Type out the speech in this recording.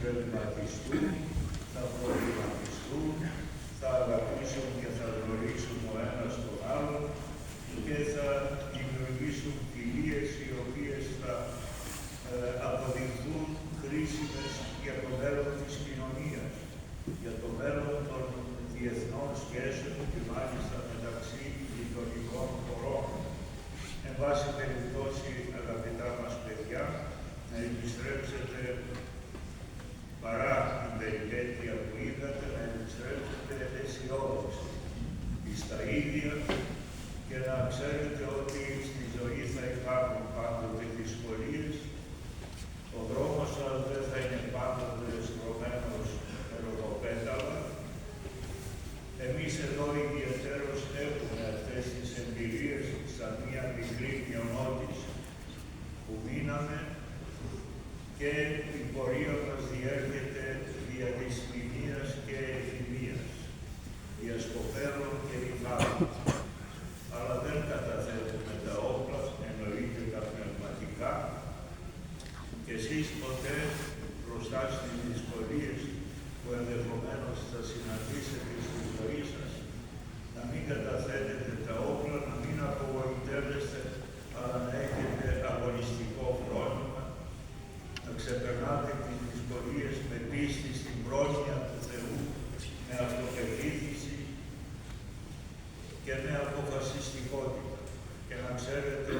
συμβελματιστούν, θα προβληματιστούν, θα αγαπήσουν και θα γνωρίσουν ο ένας τον άλλον και θα δημιουργήσουν φιλίες οι οποίες θα αποδειχθούν χρήσιμες για το μέλλον της κοινωνίας, για το μέλλον των διεθνών σχέσεων και μάλιστα μεταξύ γειτονικών χωρών. Εν πάση περιπτώσει, αγαπητά μας παιδιά, να επιστρέψετε παρά την περιπέτεια που είδατε, να επιστρέψετε αισιόδοξοι στα ίδια και να ξέρετε ότι στη ζωή θα υπάρχουν πάντοτε δυσκολίες. Ο δρόμος σας δεν θα είναι πάντοτε στρωμένος με ροδοπέταλα. Εμείς εδώ ιδιαιτέρως έχουμε αυτές τις εμπειρίες σαν μία μικρή μειονότηση που μείναμε και η πορεία μας διέρχεται δια της μνημείας και ευθυμίας, δια σκοπέλων και ρηφάλων. Αλλά δεν καταθέτουμε τα όπλα, εννοείται τα πνευματικά, και εσείς ποτέ μπροστά στις δυσκολίες που ενδεχομένως θα συναντήσετε στη ζωή σας, να μην καταθέτετε τα όπλα, να μην απογοητεύεστε, αλλά να έχετε αγωνιστικό φρόνημα, να ξεπερνάτε τις δυσκολίες με πίστη στην πρόνοια του Θεού, με αυτοπεποίθηση και με αποφασιστικότητα. Και να ξέρετε